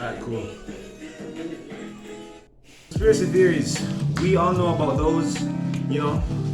Alright, cool. Conspiracy theories, we all know about those,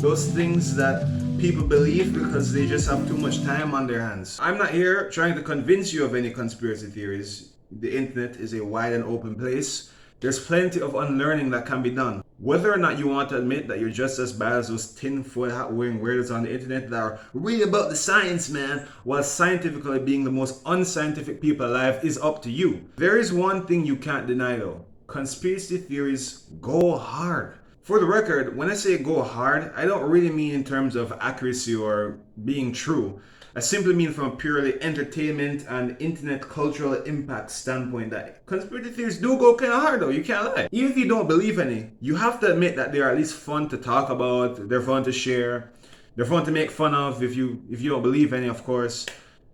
those things that people believe because they just have too much time on their hands. I'm not here trying to convince you of any conspiracy theories. The internet is a wide and open place. There's plenty of unlearning that can be done. Whether or not you want to admit that you're just as bad as those tinfoil hat wearing weirdos on the internet that are really about the science, man, while scientifically being the most unscientific people alive is up to you. There is one thing you can't deny though. Conspiracy theories go hard. For the record, when I say go hard, I don't really mean in terms of accuracy or being true. I simply mean from a purely entertainment and internet cultural impact standpoint that conspiracy theories do go kind of hard though, you can't lie. Even if you don't believe any, you have to admit that they are at least fun to talk about, they're fun to share, they're fun to make fun of if you don't believe any, of course.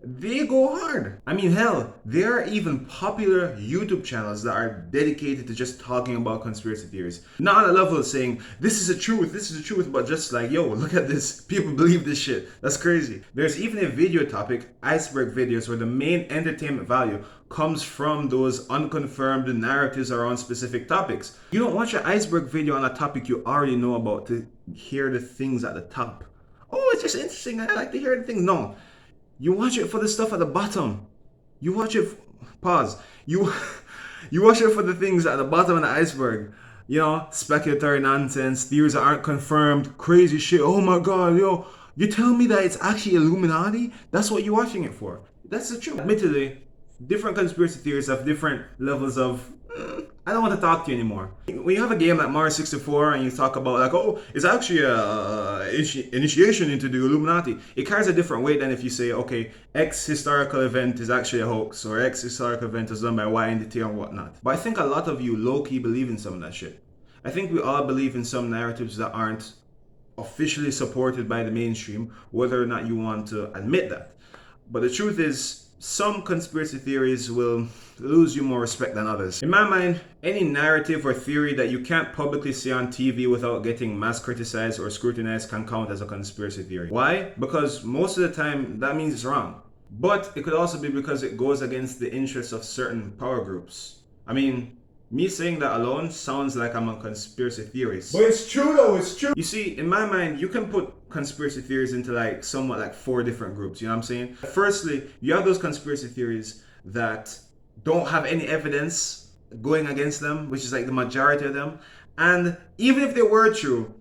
They go hard. I mean, hell, there are even popular YouTube channels that are dedicated to just talking about conspiracy theories. Not on a level of saying, this is the truth, but just like, yo, look at this. People believe this shit. That's crazy. There's even a video topic, iceberg videos, where the main entertainment value comes from those unconfirmed narratives around specific topics. You don't watch an iceberg video on a topic you already know about to hear the things at the top. Oh, it's just interesting. I like to hear the things. No. You watch it for the stuff at the bottom. You watch it, pause. You watch it for the things at the bottom of the iceberg. Speculatory nonsense, theories that aren't confirmed, crazy shit. Oh my god, yo, you tell me that it's actually Illuminati? That's what you're watching it for. That's the truth. Admittedly, different conspiracy theories have different levels of I don't want to talk to you anymore. When you have a game like Mario 64 and you talk about like, oh, it's actually a initiation into the Illuminati, it carries a different weight than if you say, okay, X historical event is actually a hoax or X historical event is done by Y entity or whatnot. But I think a lot of you low-key believe in some of that shit. I think we all believe in some narratives that aren't officially supported by the mainstream, whether or not you want to admit that. But the truth is, some conspiracy theories will lose you more respect than others. In my mind, any narrative or theory that you can't publicly see on TV without getting mass criticized or scrutinized can count as a conspiracy theory. Why? Because most of the time that means it's wrong. But it could also be because it goes against the interests of certain power groups. I mean, me saying that alone sounds like I'm a conspiracy theorist. But it's true though, it's true. You see, in my mind, you can put conspiracy theories into somewhat like 4 different groups, you know what I'm saying? Firstly, you have those conspiracy theories that don't have any evidence going against them, which is like the majority of them. And even if they were true,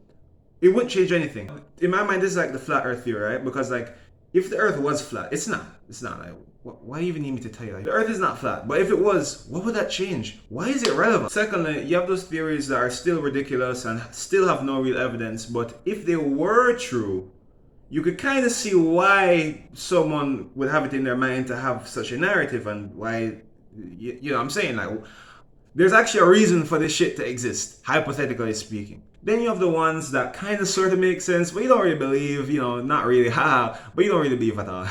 it wouldn't change anything. In my mind, this is like the flat earth theory, right? Because if the earth was flat, it's not. Why even need me to tell you? The earth is not flat. But if it was, what would that change? Why is it relevant? Secondly, you have those theories that are still ridiculous and still have no real evidence. But if they were true, you could kind of see why someone would have it in their mind to have such a narrative and why, you know what I'm saying? There's actually a reason for this shit to exist, hypothetically speaking. Then you have the ones that kind of sort of make sense, but you don't really believe, not really, but you don't really believe at all.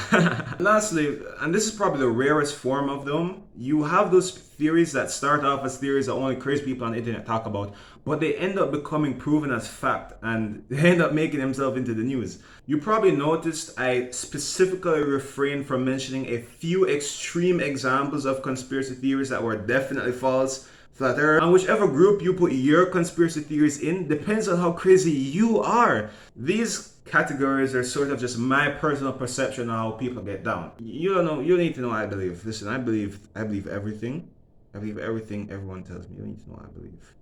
Lastly, and this is probably the rarest form of them, you have those theories that start off as theories that only crazy people on the internet talk about, but they end up becoming proven as fact and they end up making themselves into the news. You probably noticed I specifically refrained from mentioning a few extreme examples of conspiracy theories that were definitely false. Flat Earth, and whichever group you put your conspiracy theories in depends on how crazy you are. These categories are sort of just my personal perception of how people get down. You don't know, you need to know what I believe. Listen, I believe everything. I believe everything everyone tells me. You need to know what I believe.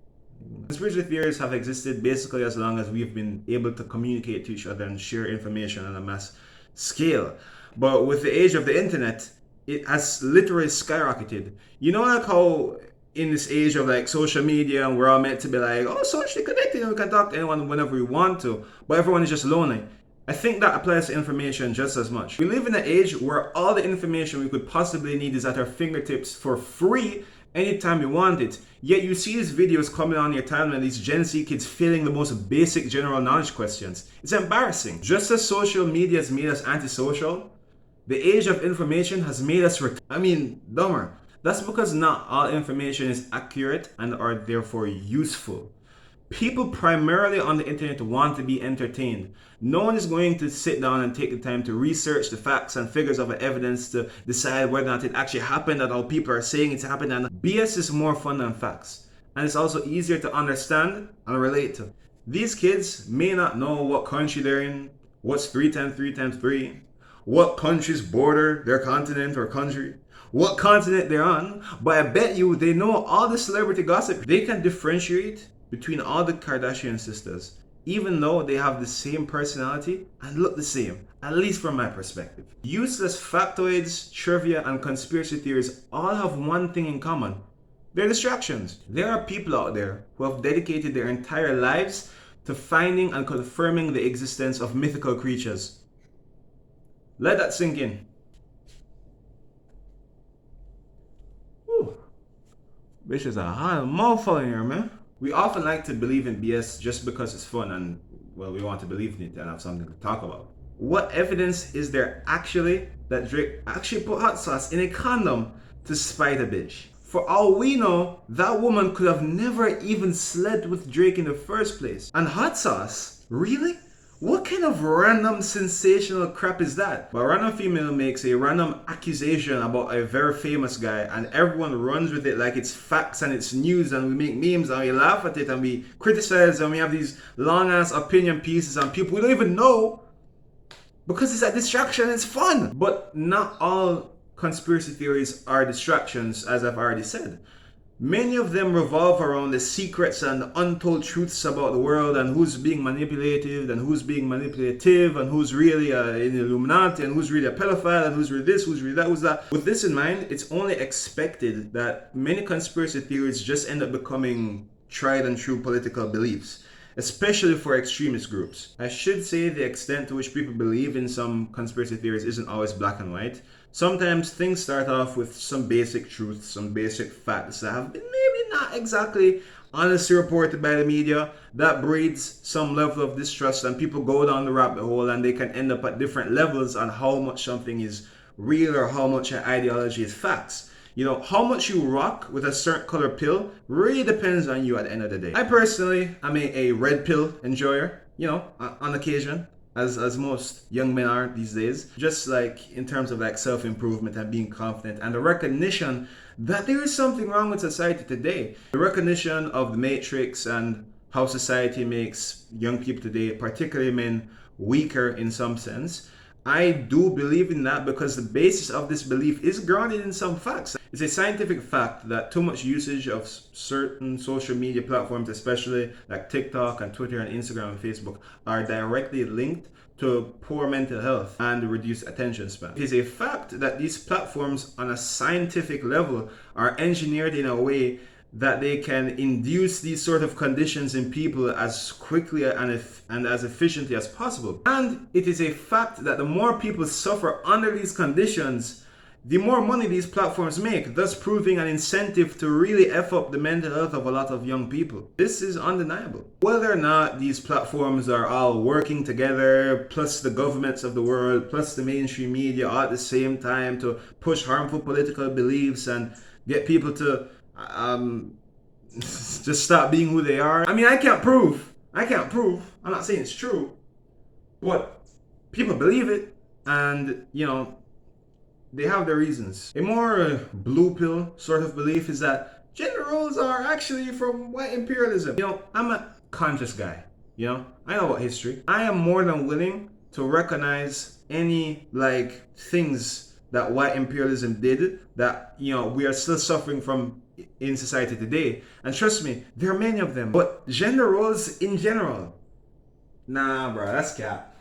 Conspiracy theories have existed basically as long as we've been able to communicate to each other and share information on a mass scale. But with the age of the internet, it has literally skyrocketed. You know, like how in this age of social media and we're all meant to be socially connected and we can talk to anyone whenever we want to, but everyone is just lonely. I think that applies to information just as much. We live in an age where all the information we could possibly need is at our fingertips for free anytime we want it. Yet you see these videos coming on your timeline, these Gen Z kids failing the most basic general knowledge questions. It's embarrassing. Just as social media has made us antisocial, the age of information has made us dumber. That's because not all information is accurate and are therefore useful. People primarily on the internet want to be entertained. No one is going to sit down and take the time to research the facts and figures of evidence to decide whether or not it actually happened and how people are saying it's happened. And BS is more fun than facts. And it's also easier to understand and relate to. These kids may not know what country they're in, what's 3 times 3 times 3, what countries border their continent or country, what continent they're on, but I bet you they know all the celebrity gossip. They can differentiate between all the Kardashian sisters, even though they have the same personality and look the same, at least from my perspective. Useless factoids, trivia, and conspiracy theories all have one thing in common. They're distractions. There are people out there who have dedicated their entire lives to finding and confirming the existence of mythical creatures. Let that sink in. Whew. Bitch is a hot mouthful in here, man. We often like to believe in BS just because it's fun and, well, we want to believe in it and have something to talk about. What evidence is there actually that Drake actually put hot sauce in a condom to spite a bitch? For all we know, that woman could have never even slept with Drake in the first place. And hot sauce? Really? What kind of random sensational crap is that? But a random female makes a random accusation about a very famous guy and everyone runs with it like it's facts and it's news, and we make memes and we laugh at it and we criticize and we have these long ass opinion pieces on people we don't even know because it's a distraction, it's fun. But not all conspiracy theories are distractions, as I've already said. Many of them revolve around the secrets and untold truths about the world and who's being manipulated and who's being manipulative and who's really in the Illuminati and who's really a pedophile and who's really this, who's really that, who's that. With this in mind, it's only expected that many conspiracy theories just end up becoming tried and true political beliefs, especially for extremist groups. I should say the extent to which people believe in some conspiracy theories isn't always black and white. Sometimes things start off with some basic truths, some basic facts that have been maybe not exactly honestly reported by the media. That breeds some level of distrust and people go down the rabbit hole and they can end up at different levels on how much something is real or how much an ideology is facts. You know, how much you rock with a certain color pill really depends on you at the end of the day. I personally am a red pill enjoyer, you know, on occasion. As most young men are these days, just like in terms of like self-improvement and being confident and the recognition that there is something wrong with society today. The recognition of the matrix and how society makes young people today, particularly men, weaker in some sense. I do believe in that because the basis of this belief is grounded in some facts. It's a scientific fact that too much usage of certain social media platforms, especially like TikTok and Twitter and Instagram and Facebook, are directly linked to poor mental health and reduced attention span. It is a fact that these platforms on a scientific level are engineered in a way that they can induce these sort of conditions in people as quickly and as efficiently as possible. And it is a fact that the more people suffer under these conditions, the more money these platforms make, thus proving an incentive to really F up the mental health of a lot of young people. This is undeniable. Whether or not these platforms are all working together, plus the governments of the world, plus the mainstream media all at the same time to push harmful political beliefs and get people to just stop being who they are. I mean, I can't prove. I'm not saying it's true, but people believe it, and you know, they have their reasons. A more blue pill sort of belief is that gender roles are actually from white imperialism. You know, I'm a conscious guy. You know, I know about history. I am more than willing to recognize any like things that white imperialism did that, you know, we are still suffering from in society today. And trust me, there are many of them. But gender roles in general, nah, bro, that's cap.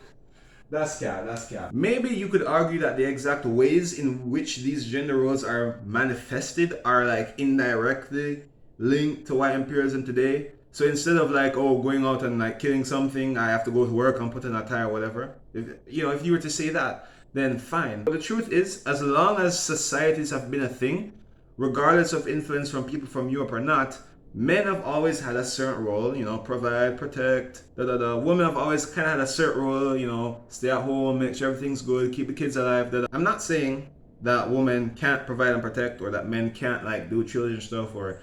That's cap. Maybe you could argue that the exact ways in which these gender roles are manifested are like indirectly linked to white imperialism today. So instead of like, oh, going out and like killing something, I have to go to work and put on a tie or whatever. If you were to say that, then fine. But the truth is, as long as societies have been a thing, regardless of influence from people from Europe or not, men have always had a certain role, you know, provide, protect, Women have always kind of had a certain role, you know, stay at home, make sure everything's good, keep the kids alive, I'm not saying that women can't provide and protect or that men can't like do children stuff or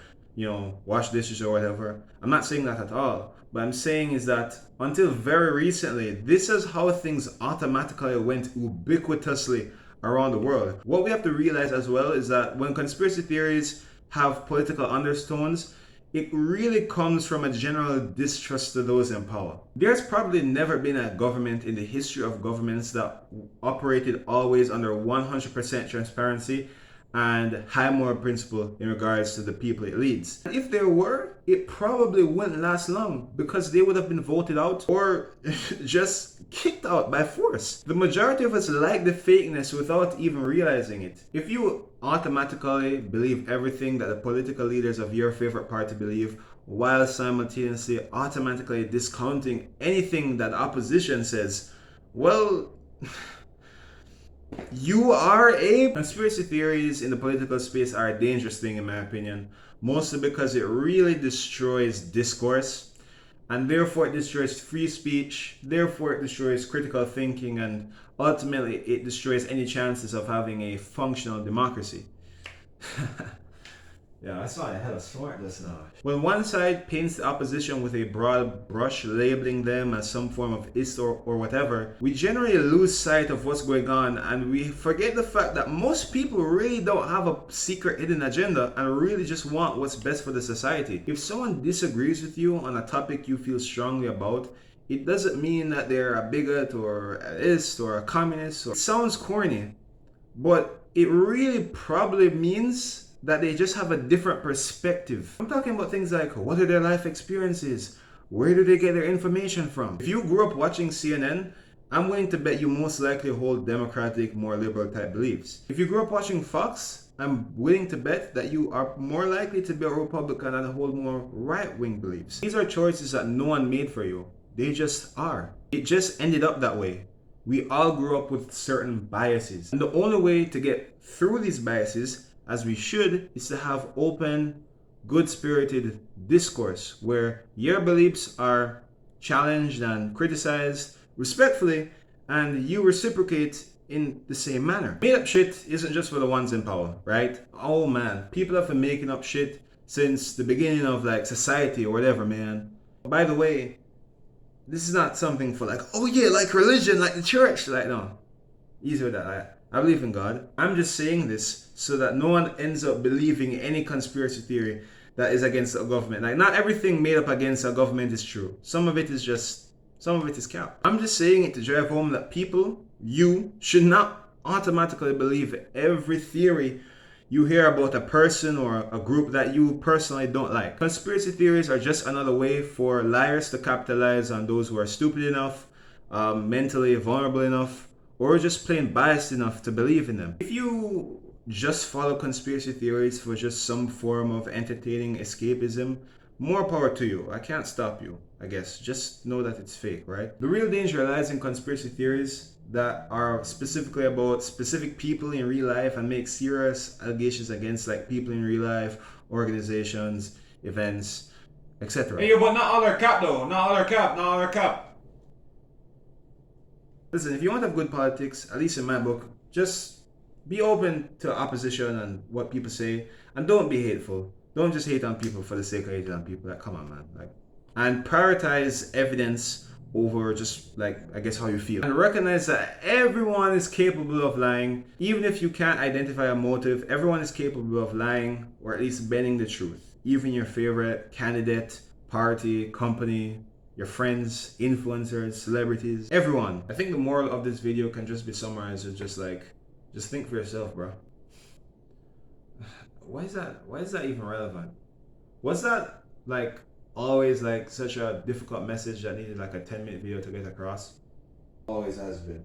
wash dishes or whatever. I'm not saying that at all. But I'm saying is that until very recently, this is how things automatically went ubiquitously around the world. What we have to realize as well is that when conspiracy theories have political undertones, it really comes from a general distrust of those in power. There's probably never been a government in the history of governments that operated always under 100% transparency and high moral principle in regards to the people it leads. And if there were, it probably wouldn't last long because they would have been voted out or just kicked out by force. The majority of us like the fakeness without even realizing it. If you automatically believe everything that the political leaders of your favorite party believe, while simultaneously automatically discounting anything that opposition says, well, you are a... Conspiracy theories in the political space are a dangerous thing in my opinion, mostly because it really destroys discourse, and therefore it destroys free speech, therefore it destroys critical thinking, and ultimately it destroys any chances of having a functional democracy. Yeah, I saw a hell of smart just now. When one side paints the opposition with a broad brush, labeling them as some form of ist or whatever, we generally lose sight of what's going on, and we forget the fact that most people really don't have a secret hidden agenda and really just want what's best for the society. If someone disagrees with you on a topic you feel strongly about, it doesn't mean that they're a bigot or a ist or a communist. It sounds corny, but it really probably means that they just have a different perspective. I'm talking about things like, what are their life experiences? Where do they get their information from? If you grew up watching CNN, I'm willing to bet you most likely hold democratic, more liberal type beliefs. If you grew up watching Fox, I'm willing to bet that you are more likely to be a Republican and hold more right-wing beliefs. These are choices that no one made for you. They just are. It just ended up that way. We all grew up with certain biases. And the only way to get through these biases, as we should, is to have open, good-spirited discourse where your beliefs are challenged and criticized respectfully, and you reciprocate in the same manner. Made up shit isn't just for the ones in power, right? Oh man, people have been making up shit since the beginning of society or whatever, man. By the way, this is not something for oh yeah, like religion, like the church. No, easy with that. I believe in God. I'm just saying this so that no one ends up believing any conspiracy theory that is against a government. Not everything made up against a government is true. Some of it is cap. I'm just saying it to drive home that people, you, should not automatically believe every theory you hear about a person or a group that you personally don't like. Conspiracy theories are just another way for liars to capitalize on those who are stupid enough, mentally vulnerable enough, or just plain biased enough to believe in them. If you just follow conspiracy theories for just some form of entertaining escapism, more power to you. I can't stop you, I guess. Just know that it's fake, right? The real danger lies in conspiracy theories that are specifically about specific people in real life and make serious allegations against people in real life, organizations, events, etc. Hey, but not all our cap though. Not all our cap. Listen, if you want to have good politics, at least in my book, just be open to opposition and what people say, and don't be hateful. Don't just hate on people for the sake of hating on people. Come on, man. And prioritize evidence over just I guess how you feel. And recognize that everyone is capable of lying. Even if you can't identify a motive, everyone is capable of lying or at least bending the truth. Even your favorite candidate, party, company, your friends, influencers, celebrities, everyone. I think the moral of this video can just be summarized with just think for yourself, bro. Why is that even relevant? Was that always such a difficult message that needed a 10-minute video to get across? Always has been.